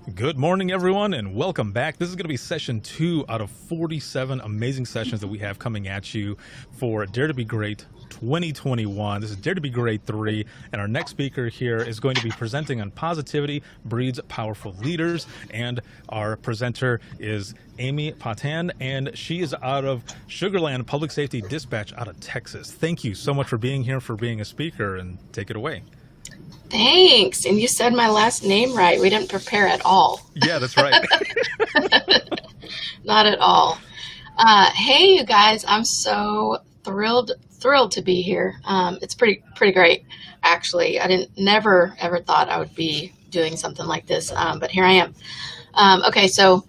Good morning, everyone, and welcome back. This is going to be session 2 out of 47 amazing sessions that we have coming at you for Dare to Be Great 2021. This is Dare to Be Great 3, and our next speaker here is going to be presenting on positivity breeds powerful leaders, and our presenter is Amy Patan, and she is out of Sugarland Public Safety Dispatch out of Texas. Thank you so much for being here, for being a speaker, and take it away. Thanks. And you said my last name right. We didn't prepare at all. Yeah, that's right. Not at all. Hey, you guys, I'm so thrilled to be here. It's pretty great, actually. I never ever thought I would be doing something like this, but here I am. Okay, so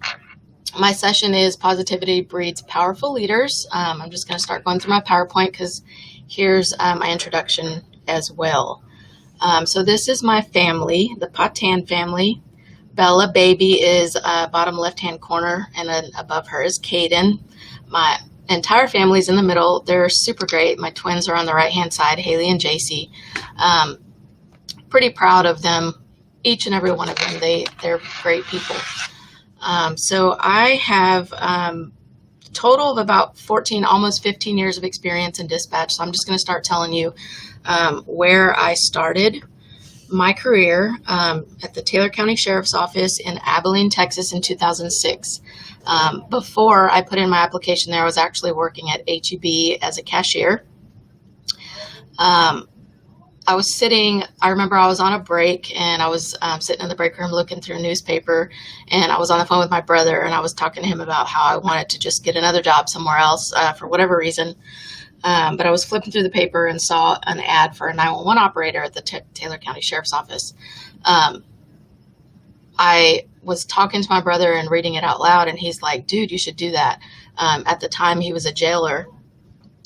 my session is Positivity Breeds Powerful Leaders. I'm just going to start going through my PowerPoint because here's my introduction as well. So this is my family, the Patan family. Bella baby is bottom left-hand corner, and then above her is Caden. My entire family's in the middle. They're super great. My twins are on the right-hand side, Haley and JC. Pretty proud of them, each and every one of them. They're great people. So I have a total of about 14, almost 15 years of experience in dispatch. So I'm just going to start telling you where I started my career at the Taylor County Sheriff's Office in Abilene, Texas in 2006. Before I put in my application there, I was actually working at HEB as a cashier. I remember I was on a break, and I was sitting in the break room looking through a newspaper, and I was on the phone with my brother, and I was talking to him about how I wanted to just get another job somewhere else for whatever reason. But I was flipping through the paper and saw an ad for a 911 operator at the Taylor County Sheriff's Office. I was talking to my brother and reading it out loud, and he's like, dude, you should do that. At the time, he was a jailer.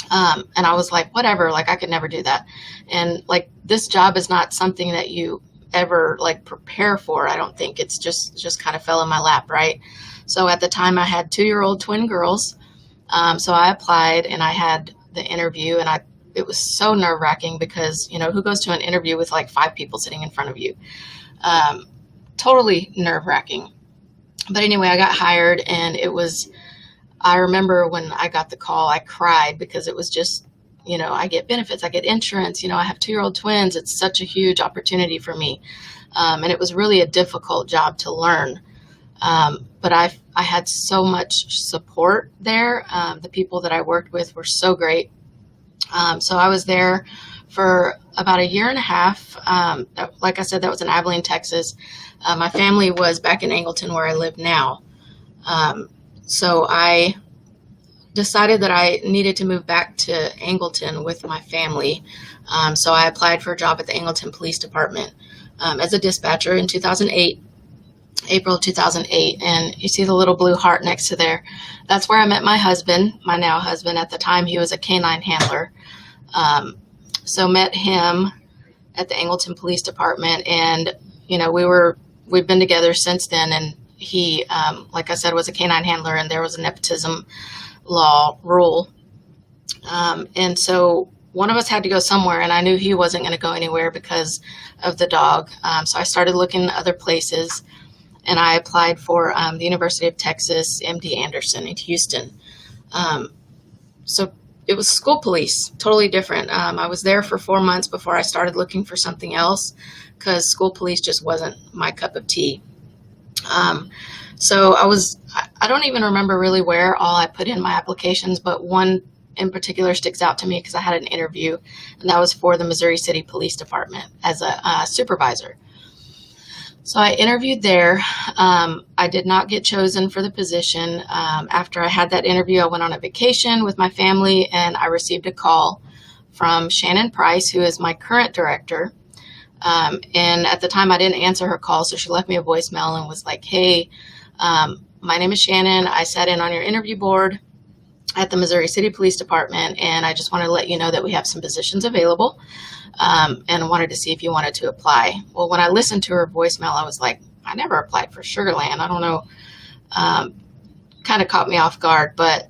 And I was like, whatever, like I could never do that. And like, this job is not something that you ever like prepare for. I don't think. It's just kind of fell in my lap, right? So at the time I had 2-year-old twin girls. So I applied, and I had the interview, and it was so nerve-wracking because, you know, who goes to an interview with like 5 people sitting in front of you? Totally nerve-wracking. But anyway, I got hired, and I remember when I got the call, I cried because it was just, you know, I get benefits, I get insurance, you know, I have 2-year-old twins. It's such a huge opportunity for me. And it was really a difficult job to learn. But I had so much support there. The people that I worked with were so great. So I was there for about 1.5 years. Like I said, that was in Abilene, Texas. My family was back in Angleton, where I live now. So I decided that I needed to move back to Angleton with my family. So I applied for a job at the Angleton Police Department as a dispatcher in 2008. April 2008, and you see the little blue heart next to there. That's where I met my husband, my now husband. At the time, he was a canine handler. So met him at the Angleton Police Department, and you know, we've been together since then. And he, like I said, was a canine handler, and there was a nepotism law rule. And so one of us had to go somewhere, and I knew he wasn't going to go anywhere because of the dog. So I started looking at other places. And I applied for the University of Texas, MD Anderson in Houston. So it was school police, totally different. I was there for 4 months before I started looking for something else because school police just wasn't my cup of tea. So I don't even remember really where all I put in my applications, but one in particular sticks out to me because I had an interview, and that was for the Missouri City Police Department as a supervisor. So I interviewed there. I did not get chosen for the position. After I had that interview, I went on a vacation with my family, and I received a call from Shannon Price, who is my current director. And at the time, I didn't answer her call, so she left me a voicemail and was like, hey, my name is Shannon. I sat in on your interview board at the Missouri City Police Department, and I just wanted to let you know that we have some positions available. And wanted to see if you wanted to apply. Well, when I listened to her voicemail, I was like, I never applied for Sugarland. I don't know. Kind of caught me off guard. But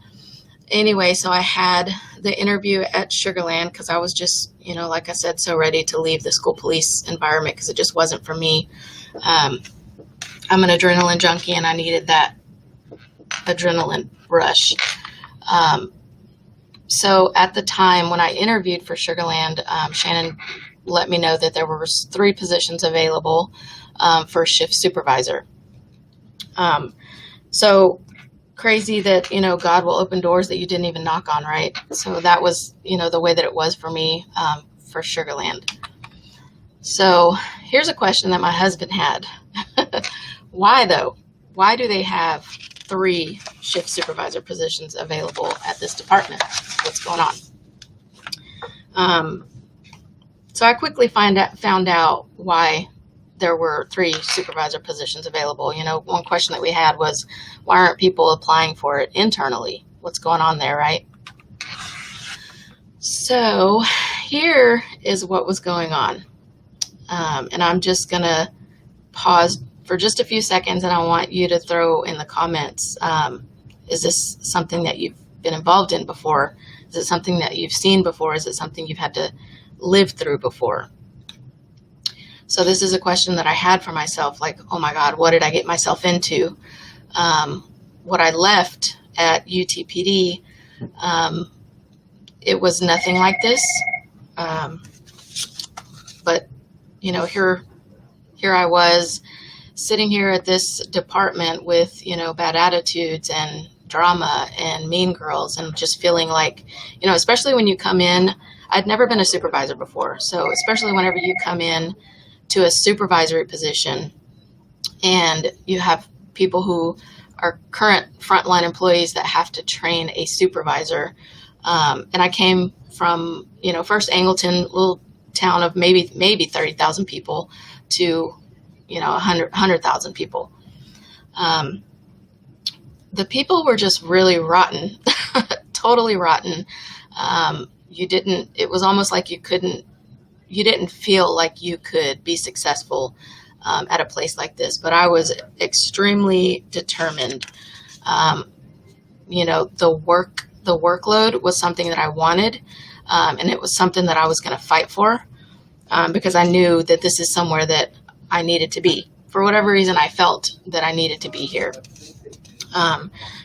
anyway, so I had the interview at Sugarland because I was just, you know, like I said, so ready to leave the school police environment because it just wasn't for me. I'm an adrenaline junkie, and I needed that adrenaline rush. So at the time when I interviewed for Sugarland, Shannon let me know that there were 3 positions available for shift supervisor. So crazy that, God will open doors that you didn't even knock on, right? So that was, the way that it was for me for Sugarland. So here's a question that my husband had. Why though? Why do they have 3 shift supervisor positions available at this department? What's going on? So I quickly found out why there were 3 supervisor positions available. One question that we had was, why aren't people applying for it internally? What's going on there, right? So here is what was going on. And I'm just going to pause for just a few seconds, and I want you to throw in the comments, is this something that you've been involved in before? Is it something that you've seen before? Is it something you've had to live through before? So this is a question that I had for myself, like, oh my God, what did I get myself into? What I left at UTPD, it was nothing like this. But, here I was sitting here at this department with, bad attitudes and drama and mean girls, and just feeling like, especially when you come in, I'd never been a supervisor before. So especially whenever you come in to a supervisory position and you have people who are current frontline employees that have to train a supervisor. And I came from, first Angleton, little town of maybe 30,000 people, to, 100,000 people. The people were just really rotten, totally rotten. It was almost like you didn't feel like you could be successful at a place like this, but I was extremely determined. The workload was something that I wanted, and it was something that I was going to fight for, because I knew that this is somewhere that I needed to be. For whatever reason, I felt that I needed to be here.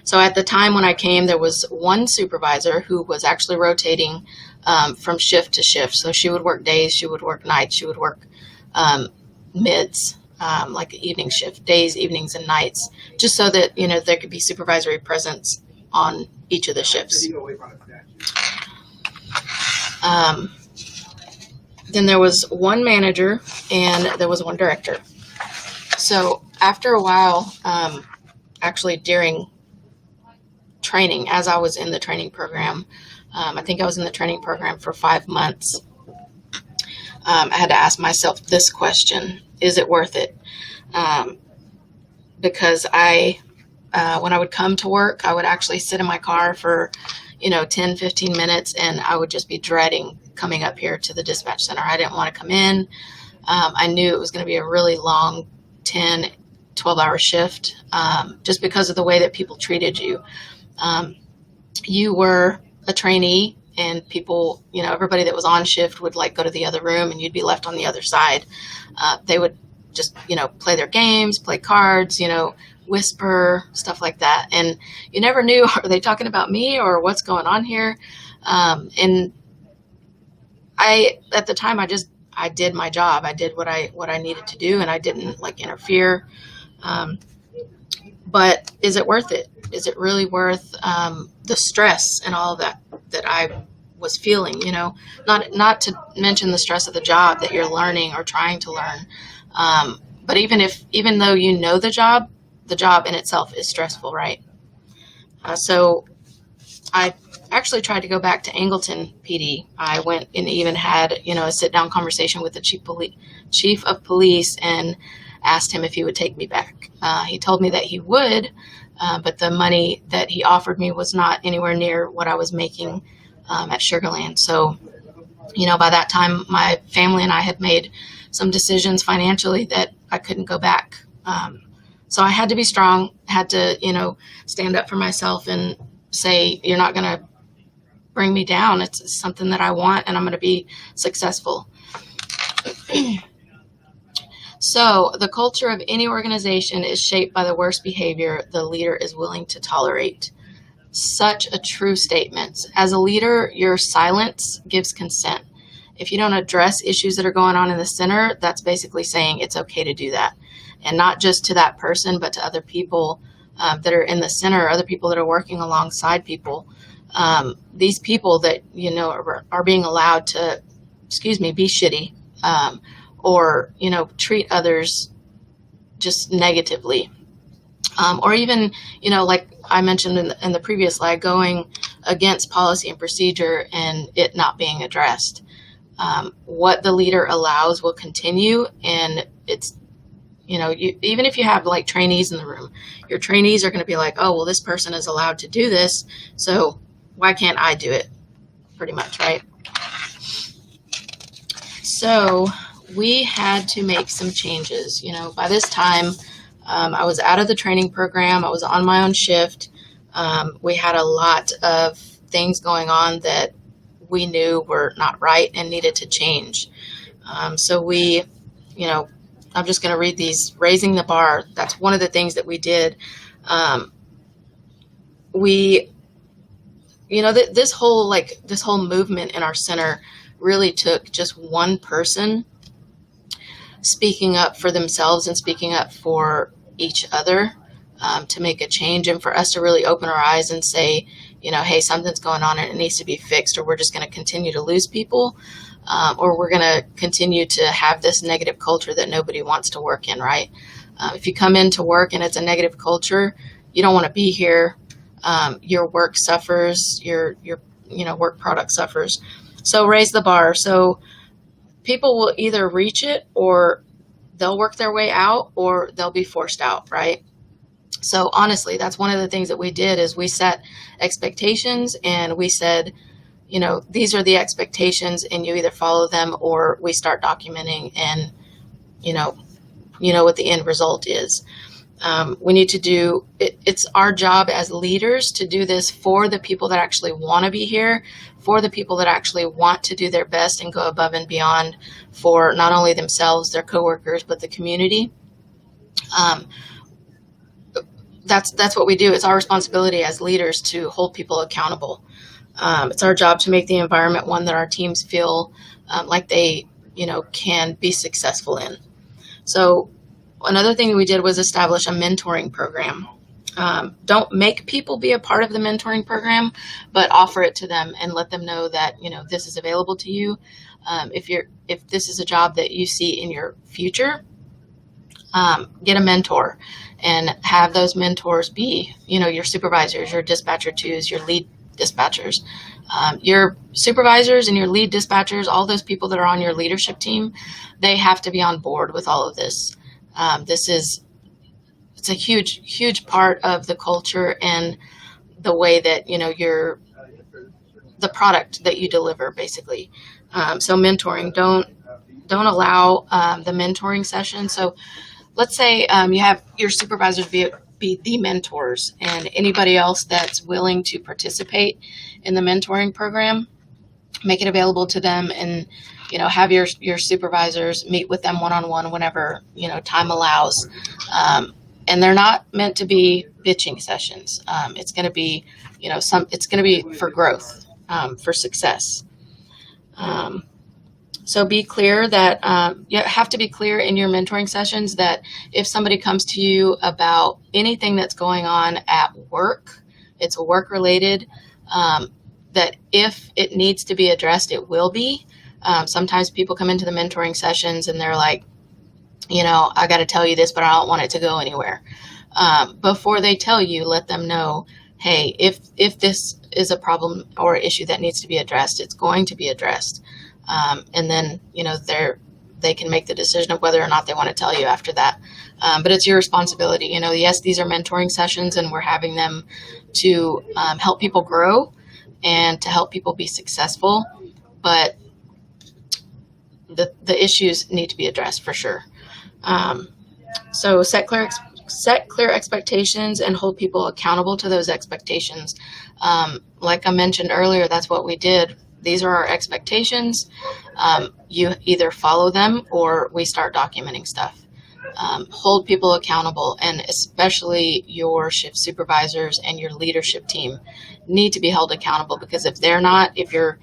So at the time when I came, there was one supervisor who was actually rotating from shift to shift. So she would work days, she would work nights, she would work mids, like an evening shift, days, evenings, and nights, just so that, there could be supervisory presence on each of the shifts. Then there was one manager and there was one director. So after a while, actually during training, as I was in the training program, I think I was in the training program for 5 months, I had to ask myself this question: is it worth it? Because when I would come to work, I would actually sit in my car for 10, 15 minutes, and I would just be dreading coming up here to the dispatch center. I didn't want to come in. I knew it was going to be a really long 10, 12-hour shift, just because of the way that people treated you. You were a trainee, and people, everybody that was on shift would go to the other room, and you'd be left on the other side. They would just, play their games, play cards, whisper, stuff like that. And you never knew, are they talking about me or what's going on here? And at the time, I did my job. I did what I needed to do, and I didn't interfere. But is it worth it? Is it really worth the stress and all that I was feeling? Not to mention the stress of the job that you're learning or trying to learn. But even though the job in itself is stressful, right? So I actually tried to go back to Angleton PD. I went and even had, a sit-down conversation with the chief of police and asked him if he would take me back. He told me that he would, but the money that he offered me was not anywhere near what I was making at Sugarland. So, by that time, my family and I had made some decisions financially that I couldn't go back. So I had to be strong, had to, stand up for myself and say, you're not going to bring me down. It's something that I want, and I'm going to be successful. So, the culture of any organization is shaped by the worst behavior the leader is willing to tolerate. Such a true statement. As a leader, your silence gives consent. If you don't address issues that are going on in the center, that's basically saying it's okay to do that. And not just to that person, but to other people that are in the center, other people that are working alongside people. These people that, are being allowed to, be shitty, or, treat others just negatively. Or even, like I mentioned in the previous slide, going against policy and procedure and it not being addressed. What the leader allows will continue, and it's, even if you have like trainees in the room, your trainees are going to be like, oh, well, this person is allowed to do this, so why can't I do it? Pretty much, right? So we had to make some changes. By this time, I was out of the training program. I was on my own shift. We had a lot of things going on that we knew were not right and needed to change. So we, I'm just going to read these. Raising the bar. That's one of the things that we did. This whole movement in our center really took just one person speaking up for themselves and speaking up for each other to make a change, and for us to really open our eyes and say, hey, something's going on and it needs to be fixed, or we're just going to continue to lose people, or we're going to continue to have this negative culture that nobody wants to work in, right? If you come into work and it's a negative culture, you don't want to be here. Your work suffers, your work product suffers. So raise the bar. So people will either reach it, or they'll work their way out, or they'll be forced out, right? So honestly, that's one of the things that we did, is we set expectations, and we said, these are the expectations, and you either follow them or we start documenting, and you know what the end result is. We need to do it. It's our job as leaders to do this for the people that actually want to be here, for the people that actually want to do their best and go above and beyond for not only themselves, their coworkers, but the community. That's what we do. It's our responsibility as leaders to hold people accountable. It's our job to make the environment one that our teams feel like they, can be successful in. So another thing we did was establish a mentoring program. Don't make people be a part of the mentoring program, but offer it to them and let them know that, this is available to you. If this is a job that you see in your future, get a mentor and have those mentors be, your supervisors, your dispatcher twos, your lead dispatchers, your supervisors and your lead dispatchers, all those people that are on your leadership team, they have to be on board with all of this. It's a huge, huge part of the culture and the way that, the product that you deliver, basically. So mentoring, don't allow the mentoring session. So let's say you have your supervisors be the mentors, and anybody else that's willing to participate in the mentoring program, make it available to them, and have your supervisors meet with them one-on-one whenever time allows. And they're not meant to be bitching sessions. It's going to be it's going to be for growth, for success. So be clear that you have to be clear in your mentoring sessions that if somebody comes to you about anything that's going on at work, it's work related, that if it needs to be addressed, it will be. Sometimes people come into the mentoring sessions and they're like, I got to tell you this, but I don't want it to go anywhere. Before they tell you, let them know, hey, if this is a problem or issue that needs to be addressed, it's going to be addressed. And then, they can make the decision of whether or not they want to tell you after that. But it's your responsibility. Yes, these are mentoring sessions, and we're having them to help people grow and to help people be successful. But the issues need to be addressed for sure. So set clear expectations and hold people accountable to those expectations. Like I mentioned earlier, that's what we did. These are our expectations. You either follow them or we start documenting stuff. hold people accountable, and especially your shift supervisors and your leadership team need to be held accountable, because if they're not, if your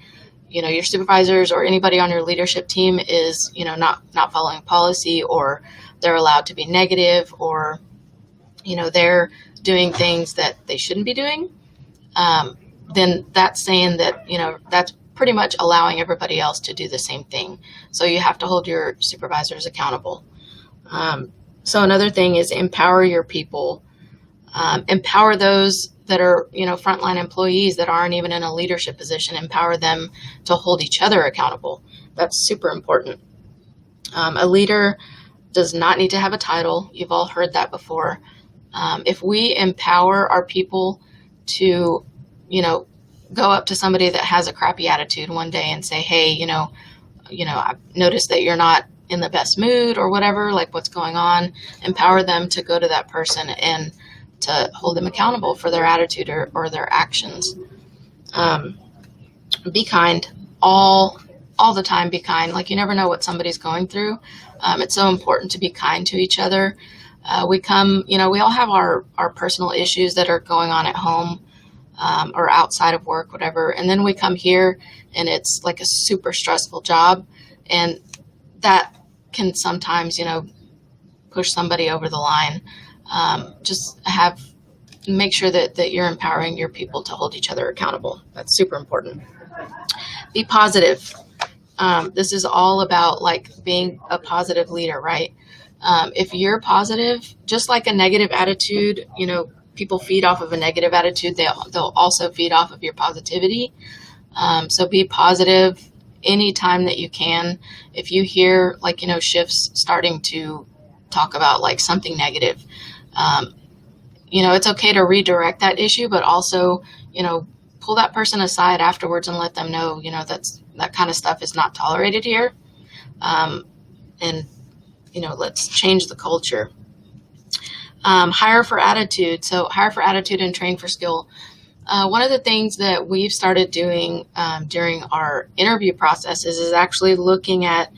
your supervisors or anybody on your leadership team is not following policy, or they're allowed to be negative, or they're doing things that they shouldn't be doing, then that's saying that that's pretty much allowing everybody else to do the same thing. So you have to hold your supervisors accountable. So another thing is empower your people. Empower those that are frontline employees that aren't even in a leadership position. Empower them to hold each other accountable. That's super important. A leader does not need to have a title. You've all heard that before. If we empower our people to go up to somebody that has a crappy attitude one day and say, hey, I've noticed that you're not in the best mood or whatever, like what's going on, empower them to go to that person and to hold them accountable for their attitude or their actions. Be kind all the time. Be kind. Like, you never know what somebody's going through. It's so important to be kind to each other. We all have our personal issues that are going on at home, or outside of work, whatever. And then we come here and it's like a super stressful job. And that can sometimes, push somebody over the line. Just make sure that you're empowering your people to hold each other accountable. That's super important. Be positive. This is all about like being a positive leader, right? If you're positive, just like a negative attitude, people feed off of a negative attitude. They'll also feed off of your positivity. So be positive anytime that you can. If you hear shifts starting to talk about like something negative, it's okay to redirect that issue, but also, pull that person aside afterwards and let them know, that kind of stuff is not tolerated here. And let's change the culture. Hire for attitude. So hire for attitude and train for skill. One of the things that we've started doing during our interview processes is actually looking at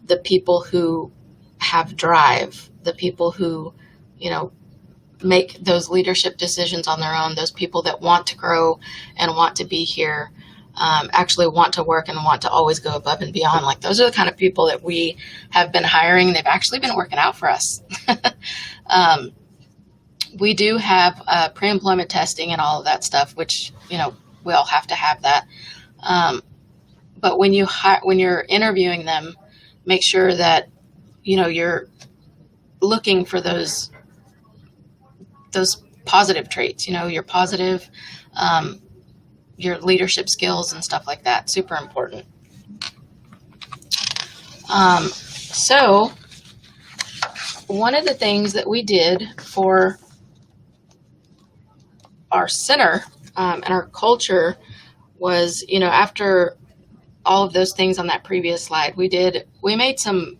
the people who have drive, the people who, make those leadership decisions on their own, those people that want to grow and want to be here, actually want to work and want to always go above and beyond. Like, those are the kind of people that we have been hiring. They've actually been working out for us. We do have pre-employment testing and all of that stuff, which, we all have to have that. But when you're interviewing them, make sure that, you're looking for those positive traits, your positive, your leadership skills and stuff like that. Super important. So one of the things that we did for our center and our culture was, after all of those things on that previous slide, we made some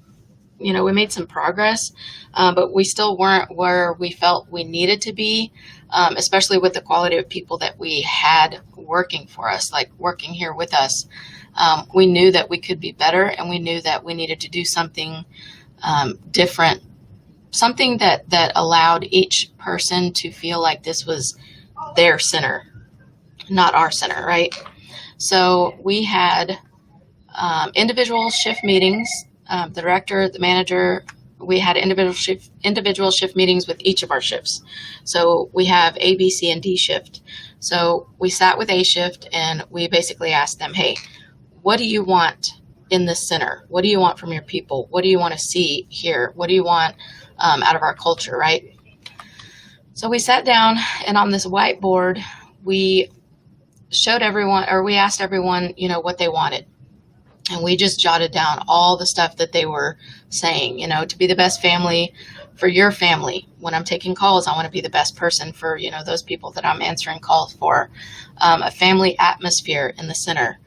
progress, but we still weren't where we felt we needed to be, especially with the quality of people that we had working for us, like working here with us. We knew that we could be better, and we knew that we needed to do something different, something that allowed each person to feel like this was their center, not our center, right? So we had individual shift meetings. The director, the manager, we had individual shift meetings with each of our shifts. So we have A, B, C, and D shift. So we sat with A shift and we basically asked them, hey, what do you want in this center? What do you want from your people? What do you want to see here? What do you want out of our culture, right? So we sat down, and on this whiteboard, we showed everyone, or we asked everyone, what they wanted. And we just jotted down all the stuff that they were saying, to be the best family for your family. When I'm taking calls, I want to be the best person for, those people that I'm answering calls for. A family atmosphere in the center.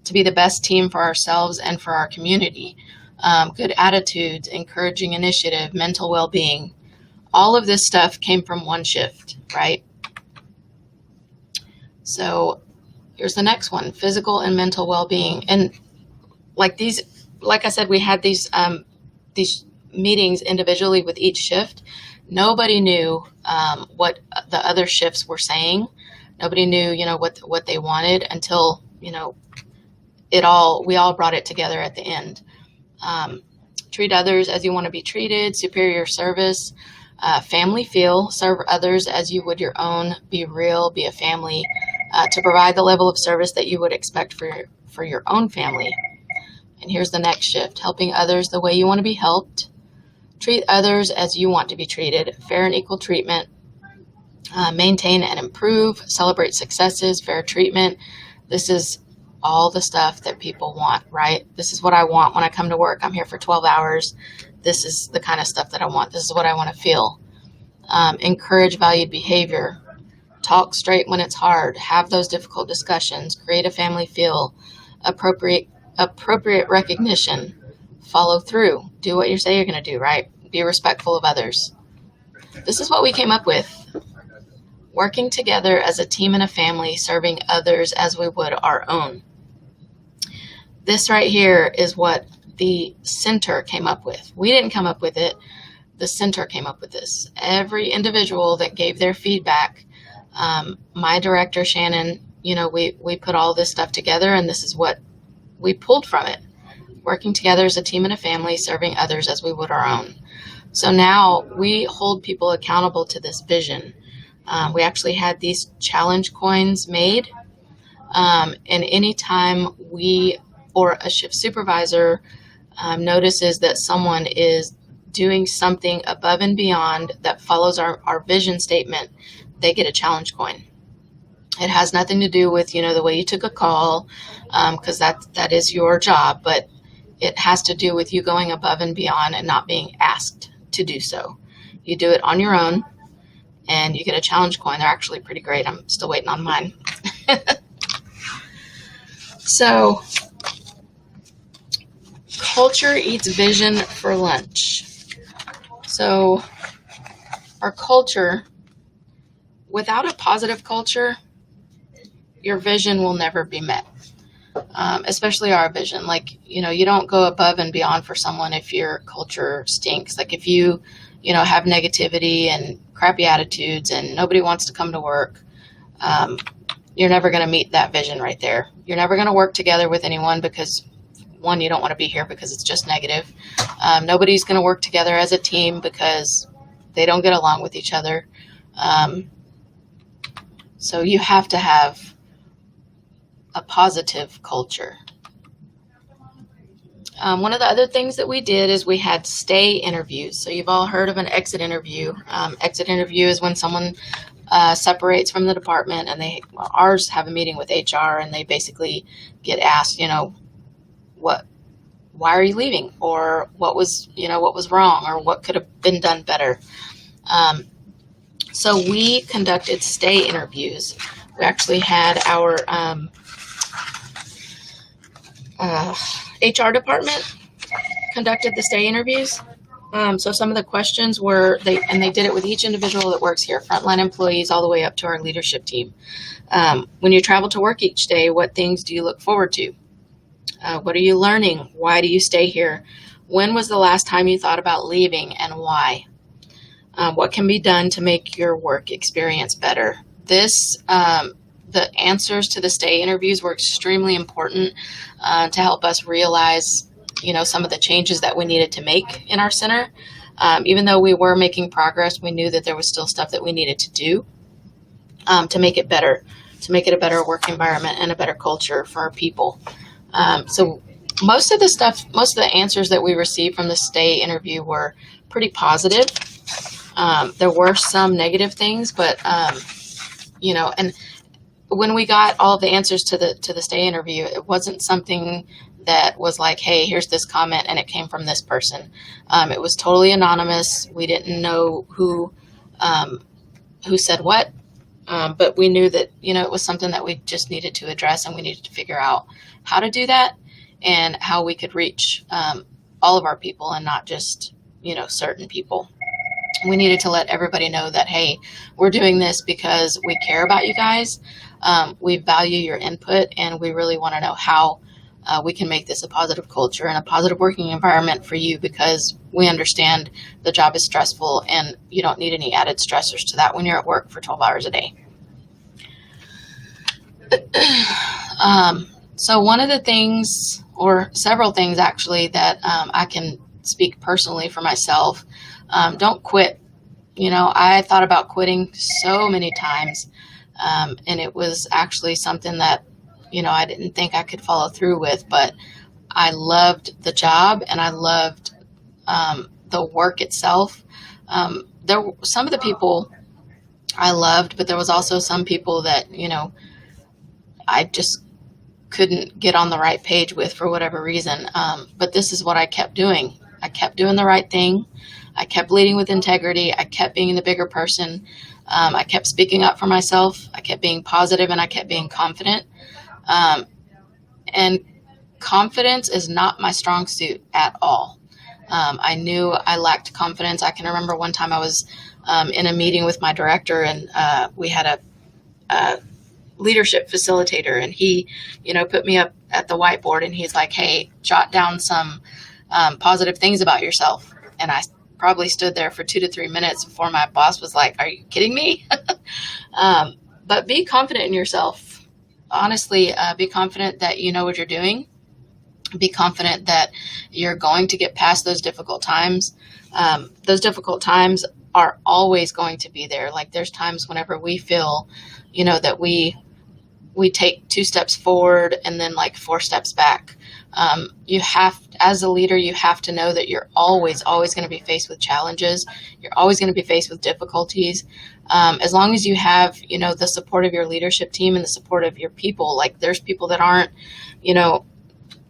To be the best team for ourselves and for our community. Good attitudes, encouraging initiative, mental well-being. All of this stuff came from one shift, right? So here's the next one, physical and mental well-being. And like I said, we had these meetings individually with each shift, nobody knew what the other shifts were saying. Nobody knew, what they wanted until, we all brought it together at the end. Treat others as you want to be treated, superior service, family feel, serve others as you would your own, be real, be a family, to provide the level of service that you would expect for your own family. And here's the next shift: helping others the way you want to be helped, treat others as you want to be treated, fair and equal treatment, maintain and improve, celebrate successes, fair treatment. This is all the stuff that people want, right? This is what I want when I come to work. I'm here for 12 hours. This is the kind of stuff that I want. This is what I want to feel. Encourage valued behavior. Talk straight when it's hard. Have those difficult discussions. Create a family feel. Appropriate recognition. Follow through. Do what you say you're going to do, right? Be respectful of others. This is what we came up with. Working together as a team and a family, serving others as we would our own. This right here is what the center came up with. We didn't come up with it. The center came up with this. Every individual that gave their feedback, my director, Shannon, we put all this stuff together, and this is what we pulled from it. Working together as a team and a family, serving others as we would our own. So now we hold people accountable to this vision. We actually had these challenge coins made, and anytime we or a shift supervisor notices that someone is doing something above and beyond that follows our vision statement, they get a challenge coin. It has nothing to do with, the way you took a call, because that is your job, but it has to do with you going above and beyond and not being asked to do so. You do it on your own, and you get a challenge coin. They're actually pretty great. I'm still waiting on mine. So, culture eats vision for lunch. So, our culture, without a positive culture, your vision will never be met. Especially our vision. You don't go above and beyond for someone if your culture stinks. Like if you, have negativity and crappy attitudes and nobody wants to come to work, you're never going to meet that vision right there. You're never going to work together with anyone because, one, you don't want to be here because it's just negative. Nobody's going to work together as a team because they don't get along with each other. So you have to have a positive culture. One of the other things that we did is we had stay interviews. So you've all heard of an exit interview. Exit interview is when someone separates from the department, and ours have a meeting with HR, and they basically get asked, why are you leaving, or what was wrong, or what could have been done better. So we conducted stay interviews. We actually had our HR department conducted the stay interviews. So some of the questions were, they did it with each individual that works here, frontline employees all the way up to our leadership team. When you travel to work each day, what things do you look forward to? What are you learning? Why do you stay here? When was the last time you thought about leaving, and why? What can be done to make your work experience better? The answers to the stay interviews were extremely important to help us realize, some of the changes that we needed to make in our center. Even though we were making progress, we knew that there was still stuff that we needed to do to make it better, to make it a better work environment and a better culture for our people. So most of the answers that we received from the stay interview were pretty positive. There were some negative things, but, and when we got all the answers to the stay interview, it wasn't something that was like, hey, here's this comment and it came from this person. It was totally anonymous. We didn't know who said what, but we knew that, it was something that we just needed to address, and we needed to figure out how to do that and how we could reach all of our people and not just, certain people. We needed to let everybody know that, hey, we're doing this because we care about you guys. We value your input, and we really want to know how we can make this a positive culture and a positive working environment for you, because we understand the job is stressful and you don't need any added stressors to that when you're at work for 12 hours a day. So one of the things, or several things actually, that I can speak personally for myself, don't quit. I thought about quitting so many times, and it was actually something that, I didn't think I could follow through with, but I loved the job and I loved the work itself. There were some of the people I loved, but there was also some people that, I just couldn't get on the right page with for whatever reason. But this is what I kept doing. I kept doing the right thing. I kept leading with integrity. I kept being the bigger person. I kept speaking up for myself. I kept being positive, and I kept being confident. And confidence is not my strong suit at all. I knew I lacked confidence. I can remember one time I was in a meeting with my director, and we had a leadership facilitator, and he, put me up at the whiteboard, and he's like, "Hey, jot down some positive things about yourself." And I probably stood there for 2 to 3 minutes before my boss was like, "Are you kidding me?" But be confident in yourself. Honestly, be confident that you know what you're doing. Be confident that you're going to get past those difficult times. Those difficult times are always going to be there. Like, there's times whenever we feel, that we take 2 steps forward and then like 4 steps back. As a leader, you have to know that you're always going to be faced with challenges. You're always going to be faced with difficulties. As long as you have, the support of your leadership team and the support of your people. Like, there's people that aren't,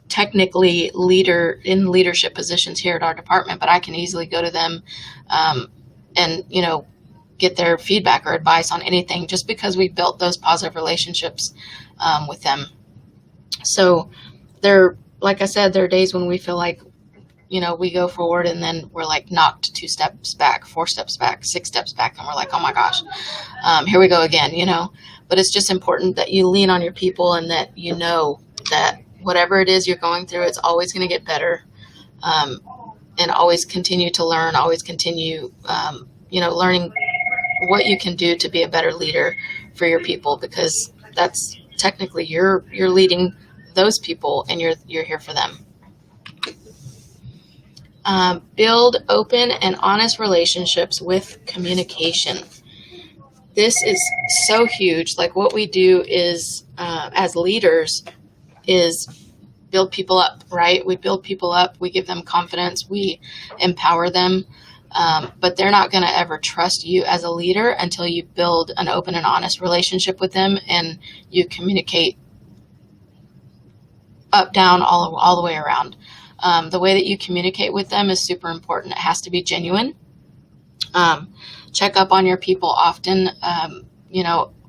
technically in leadership positions here at our department, but I can easily go to them, and, get their feedback or advice on anything, just because we built those positive relationships with them. So like I said, there are days when we feel like, we go forward and then we're like knocked 2 steps back, 4 steps back, 6 steps back. And we're like, oh my gosh, here we go again, but it's just important that you lean on your people, and that, that whatever it is you're going through, it's always going to get better, and always continue to learn, always continue, learning what you can do to be a better leader for your people, because that's technically you're leading those people, and you're here for them. Build open and honest relationships with communication. This is so huge. Like, what we do is, as leaders, is build people up, right? We build people up, we give them confidence, we empower them, but they're not going to ever trust you as a leader until you build an open and honest relationship with them, and you communicate up, down, all the way around. The way that you communicate with them is super important. It has to be genuine. Check up on your people often.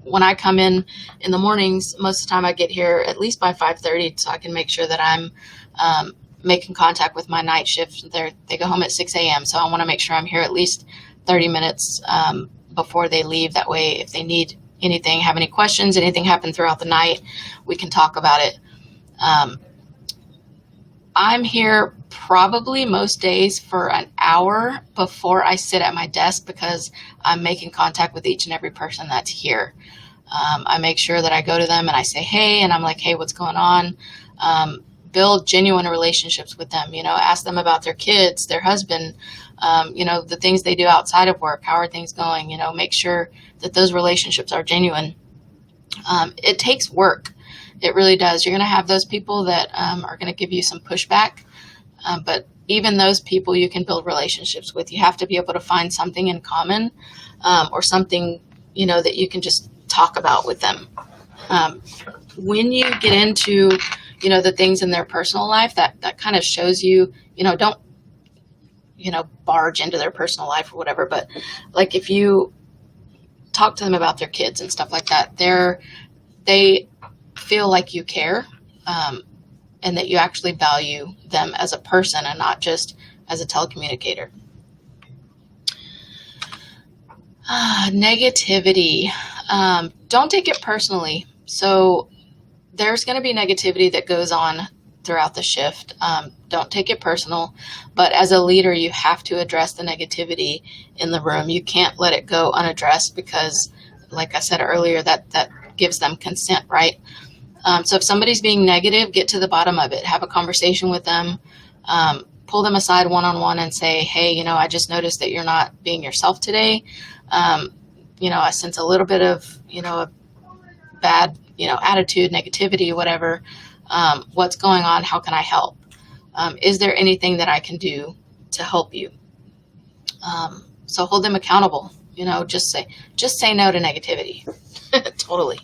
When I come in the mornings, most of the time I get here at least by 5:30, so I can make sure that I'm making contact with my night shift. They go home at 6 a.m., so I want to make sure I'm here at least 30 minutes before they leave. That way, if they need anything, have any questions, anything happen throughout the night, we can talk about it. I'm here probably most days for an hour before I sit at my desk, because I'm making contact with each and every person that's here. I make sure that I go to them and I say, hey, and I'm like, hey, what's going on? Build genuine relationships with them, ask them about their kids, their husband, the things they do outside of work. How are things going? Make sure that those relationships are genuine. It takes work. It really does. You're going to have those people that are going to give you some pushback, but even those people you can build relationships with. You have to be able to find something in common, or something, that you can just talk about with them. When you get into, the things in their personal life, that kind of shows you, don't, barge into their personal life or whatever, but like if you talk to them about their kids and stuff like that, they feel like you care, and that you actually value them as a person and not just as a telecommunicator. Negativity. Don't take it personally. So there's going to be negativity that goes on throughout the shift. Don't take it personal, but as a leader, you have to address the negativity in the room. You can't let it go unaddressed because, like I said earlier, that gives them consent, right? So if somebody's being negative, get to the bottom of it. Have a conversation with them. Pull them aside one-on-one and say, hey, I just noticed that you're not being yourself today. I sense a little bit of, a bad, attitude, negativity, whatever. What's going on? How can I help? Is there anything that I can do to help you? So hold them accountable. Just say no to negativity. Totally.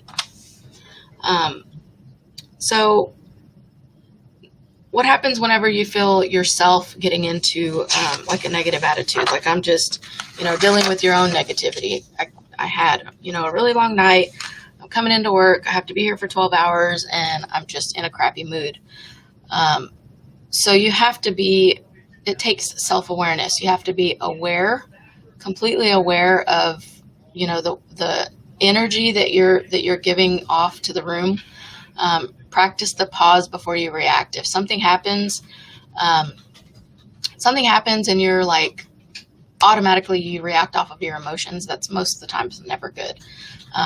So what happens whenever you feel yourself getting into like a negative attitude? Like I'm just, dealing with your own negativity. I had, a really long night. I'm coming into work. I have to be here for 12 hours and I'm just in a crappy mood. So you have to it takes self-awareness. You have to be aware, completely aware of, the energy that you're giving off to the room. Practice the pause before you react. If something happens and you're like, automatically you react off of your emotions, that's most of the times never good.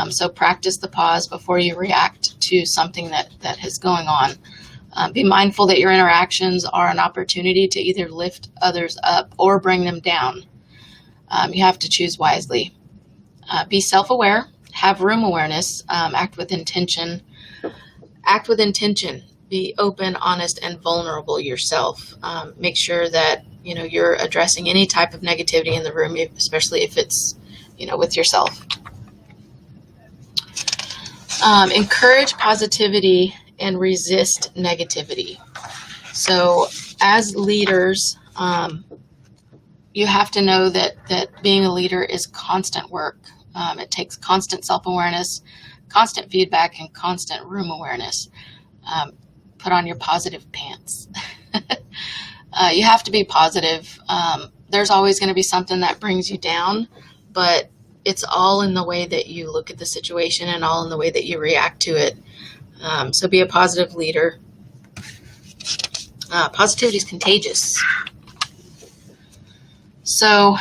So practice the pause before you react to something that is going on. Be mindful that your interactions are an opportunity to either lift others up or bring them down. You have to choose wisely. Be self-aware, have room awareness, act with intention. Act with intention. Be open, honest, and vulnerable yourself. Make sure that you're addressing any type of negativity in the room, especially if it's with yourself. Encourage positivity and resist negativity. So, as leaders, you have to know that being a leader is constant work. It takes constant self-awareness, constant feedback, and constant room awareness. Put on your positive pants. You have to be positive. There's always going to be something that brings you down, but it's all in the way that you look at the situation and all in the way that you react to it. So be a positive leader. Positivity is contagious. So,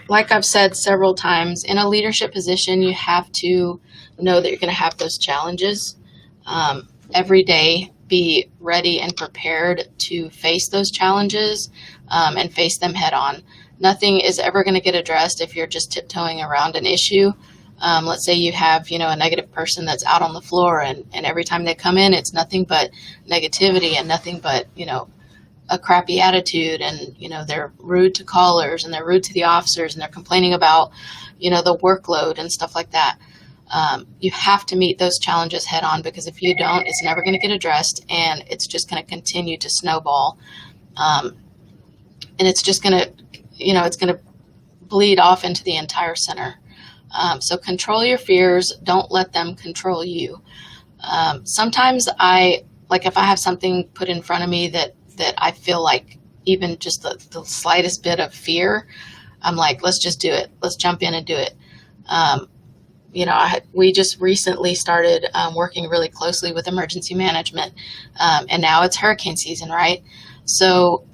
like I've said several times, in a leadership position, you have to know that you're going to have those challenges every day. Be ready and prepared to face those challenges and face them head on. Nothing is ever going to get addressed if you're just tiptoeing around an issue. Let's say you have, a negative person that's out on the floor and every time they come in, it's nothing but negativity and nothing but, a crappy attitude, and, they're rude to callers and they're rude to the officers and they're complaining about, the workload and stuff like that. You have to meet those challenges head on, because if you don't, it's never going to get addressed and it's just going to continue to snowball. And it's just going to, it's going to bleed off into the entire center. So control your fears. Don't let them control you. Sometimes if I have something put in front of me that I feel like even just the slightest bit of fear, I'm like, let's just do it. Let's jump in and do it. We just recently started working really closely with emergency management, and now it's hurricane season, right? So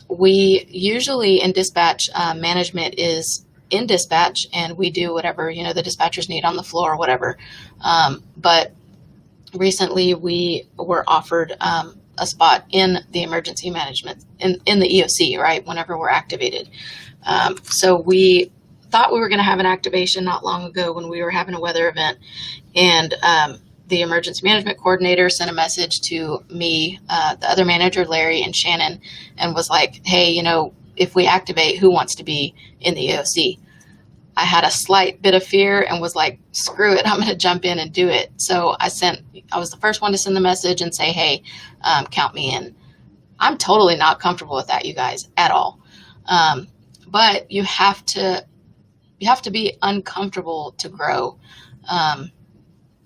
we usually in dispatch, management is in dispatch and we do whatever, the dispatchers need on the floor or whatever. But recently we were offered a spot in the emergency management, in the EOC, right, whenever we're activated. So we thought we were going to have an activation not long ago when we were having a weather event, and the emergency management coordinator sent a message to me, the other manager, Larry, and Shannon, and was like, hey, if we activate, who wants to be in the EOC? I had a slight bit of fear and was like, screw it, I'm going to jump in and do it. So I was the first one to send the message and say, hey, count me in. I'm totally not comfortable with that, you guys, at all. But you have to be uncomfortable to grow.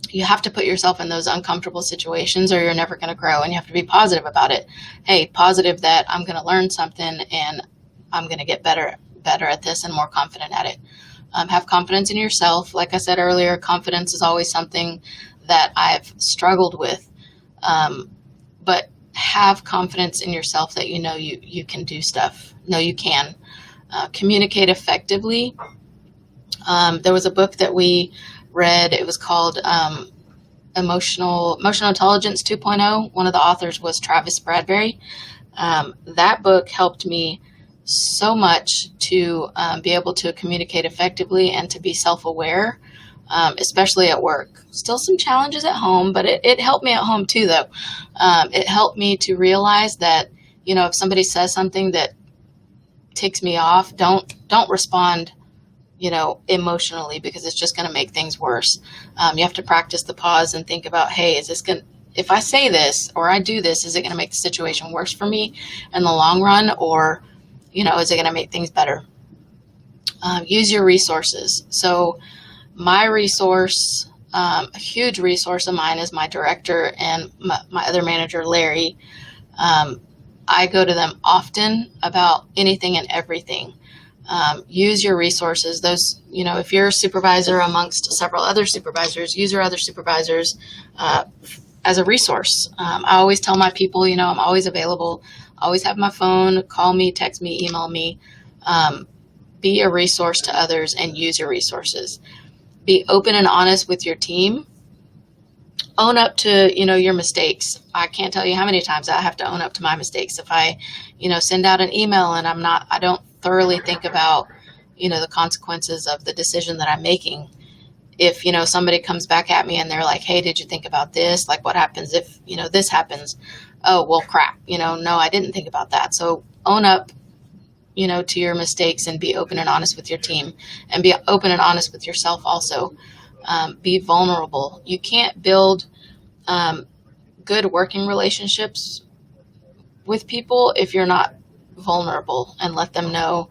You have to put yourself in those uncomfortable situations or you're never going to grow, and you have to be positive about it. Hey, positive that I'm going to learn something and I'm going to get better at this and more confident at it. Have confidence in yourself. Like I said earlier, confidence is always something that I've struggled with. But have confidence in yourself that you can do stuff. Know you can. Communicate effectively. There was a book that we read. It was called Emotional Intelligence 2.0. One of the authors was Travis Bradberry. That book helped me so much to be able to communicate effectively and to be self-aware, especially at work. Still some challenges at home, but it helped me at home too, though. It helped me to realize that, if somebody says something that ticks me off, don't respond, emotionally, because it's just going to make things worse. You have to practice the pause and think about, hey, if I say this or I do this, is it going to make the situation worse for me in the long run, or, is it going to make things better? Use your resources. So my resource, a huge resource of mine, is my director and my other manager, Larry. I go to them often about anything and everything. Use your resources. Those, if you're a supervisor amongst several other supervisors, use your other supervisors as a resource. I always tell my people, I'm always available. Always have my phone. Call me, text me, email me. Be a resource to others and use your resources. Be open and honest with your team. Own up to, your mistakes. I can't tell you how many times I have to own up to my mistakes. If I, send out an email and I don't thoroughly think about, the consequences of the decision that I'm making. If, somebody comes back at me and they're like, hey, did you think about this? Like, what happens if, this happens? Oh, well, crap. No, I didn't think about that. So own up, to your mistakes and be open and honest with your team, and be open and honest with yourself also. Be vulnerable. You can't build good working relationships with people if you're not vulnerable and let them know,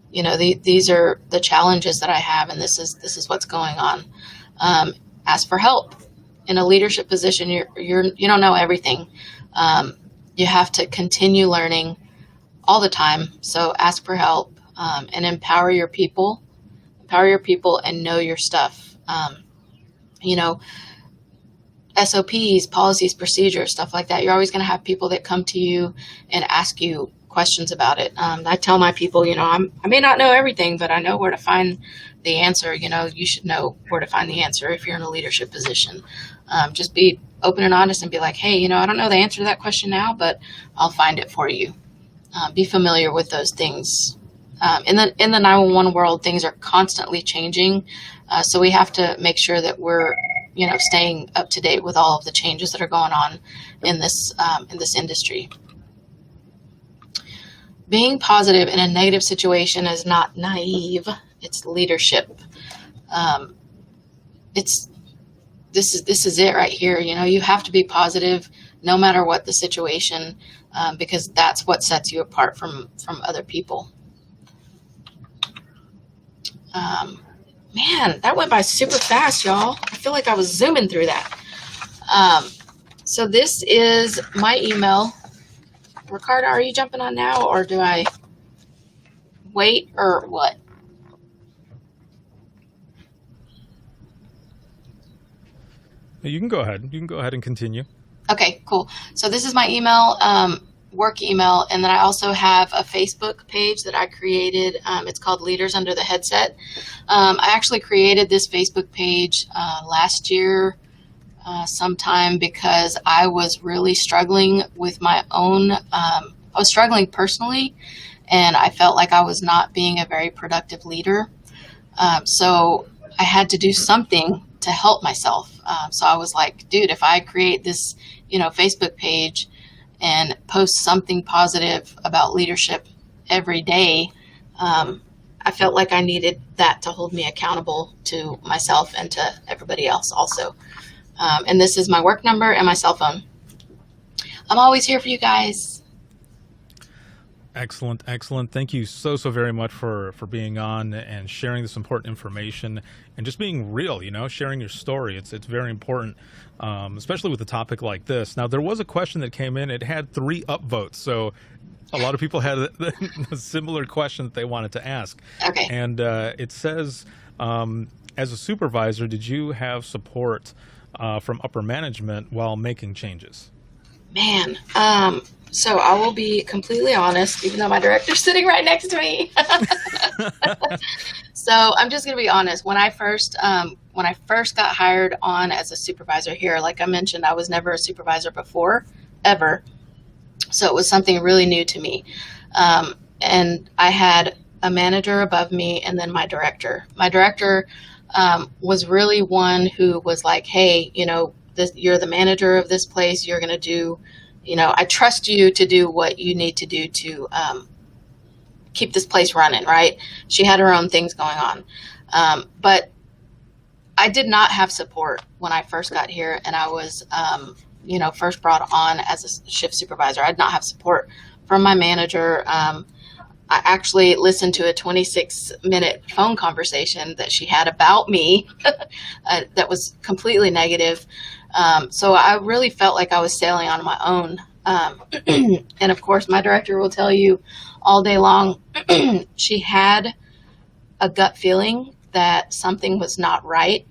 these are the challenges that I have, and this is what's going on. Ask for help. In a leadership position, you don't know everything. You have to continue learning all the time. So ask for help, and empower your people. Empower your people and know your stuff. SOPs, policies, procedures, stuff like that. You're always going to have people that come to you and ask you questions about it. I tell my people, I may not know everything, but I know where to find the answer. You should know where to find the answer if you're in a leadership position. Just be open and honest and be like, hey, I don't know the answer to that question now, but I'll find it for you. Be familiar with those things. In the 911 world, things are constantly changing. So we have to make sure that we're, staying up to date with all of the changes that are going on in this industry. Being positive in a negative situation is not naive. It's leadership. This is it right here. You have to be positive no matter what the situation, because that's what sets you apart from other people. Man, that went by super fast, y'all. I feel like I was zooming through that. So this is my email. Ricardo, are you jumping on now, or do I wait, or what? You can go ahead. You can go ahead and continue. Okay, cool. So this is my email, work email, and then I also have a Facebook page that I created. It's called Leaders Under the Headset. I actually created this Facebook page last year sometime because I was really struggling with my own, I was struggling personally, and I felt like I was not being a very productive leader. So I had to do something to help myself. So I was like, dude, if I create this, Facebook page and post something positive about leadership every day, I felt like I needed that to hold me accountable to myself and to everybody else also. And this is my work number and my cell phone. I'm always here for you guys. Excellent, excellent. Thank you so very much for being on and sharing this important information and just being real, sharing your story. It's very important, especially with a topic like this. Now, there was a question that came in. It had 3 upvotes, so a lot of people had a similar question that they wanted to ask. Okay. And it says, as a supervisor, did you have support from upper management while making changes? Man, so I will be completely honest, even though my director's sitting right next to me. So I'm just gonna be honest. When I first got hired on as a supervisor here, like I mentioned, I was never a supervisor before, ever. So it was something really new to me. And I had a manager above me, and then my director. My director was really one who was like, "Hey, you're the manager of this place. You're gonna do, I trust you to do what you need to do to keep this place running." Right? She had her own things going on, but I did not have support when I first got here, and I was, first brought on as a shift supervisor. I did not have support from my manager. I actually listened to a 26-minute phone conversation that she had about me that was completely negative. So I really felt like I was sailing on my own. And of course, my director will tell you all day long, she had a gut feeling that something was not right,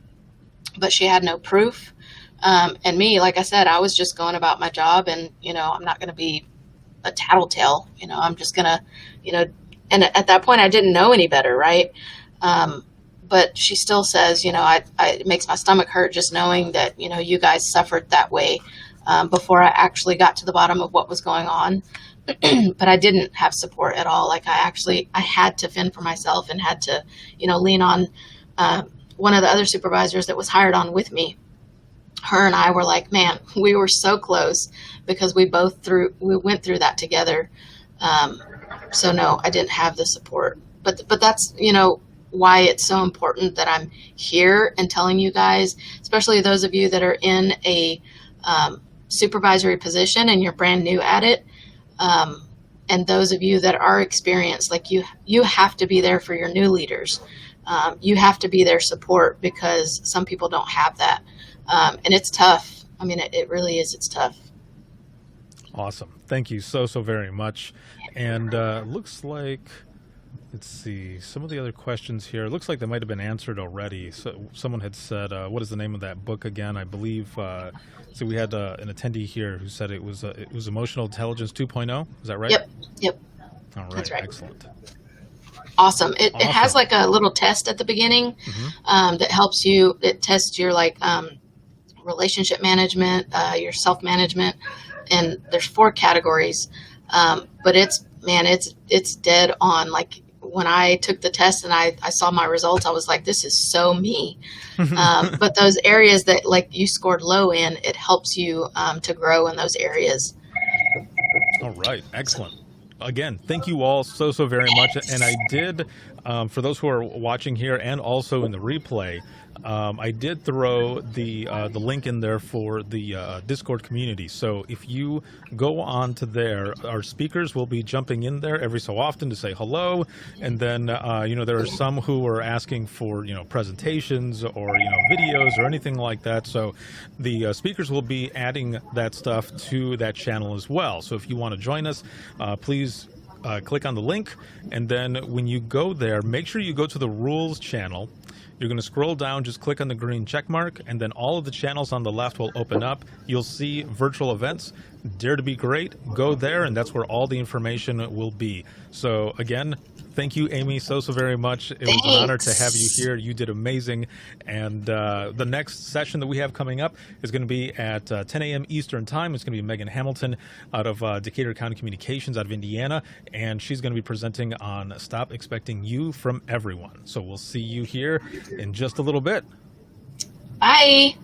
but she had no proof. And me, like I said, I was just going about my job, and, I'm not going to be a tattletale. I'm just going to, and at that point I didn't know any better. Right. But she still says, it makes my stomach hurt just knowing that, you guys suffered that way before I actually got to the bottom of what was going on. But I didn't have support at all. Like I had to fend for myself and had to, lean on one of the other supervisors that was hired on with me. Her and I were like, man, we were so close because we went through that together. So no, I didn't have the support, but that's, why it's so important that I'm here and telling you guys, especially those of you that are in a supervisory position and you're brand new at it. And those of you that are experienced, like you have to be there for your new leaders. You have to be their support because some people don't have that. And it's tough. I mean, it really is. It's tough. Awesome. Thank you so very much. And looks like, let's see, some of the other questions here. It looks like they might have been answered already. So someone had said, what is the name of that book again? I believe, so we had an attendee here who said it was Emotional Intelligence 2.0. Is that right? Yep. All right. That's right. Excellent. Awesome. It has like a little test at the beginning that helps you. It tests your relationship management, your self-management, and there's 4 categories. But it's dead on. Like when I took the test and I saw my results, I was like, this is so me. But those areas that like you scored low in, it helps you to grow in those areas. All right. Excellent. Again, thank you all so very much. And I did, for those who are watching here and also in the replay, I did throw the link in there for the Discord community. So if you go on to there, our speakers will be jumping in there every so often to say hello. And then, there are some who are asking for, presentations or, videos or anything like that. So the speakers will be adding that stuff to that channel as well. So if you want to join us, please click on the link. And then when you go there, make sure you go to the rules channel. You're going to scroll down, just click on the green check mark, and then all of the channels on the left will open up. You'll see virtual events, Dare to Be Great. Go there, and that's where all the information will be. So again, thank you, Amy, so very much. It was an honor to have you here. You did amazing. And the next session that we have coming up is going to be at 10 a.m. Eastern Time. It's going to be Megan Hamilton out of Decatur County Communications out of Indiana, and she's going to be presenting on Stop Expecting You from Everyone. So we'll see you here in just a little bit. Bye.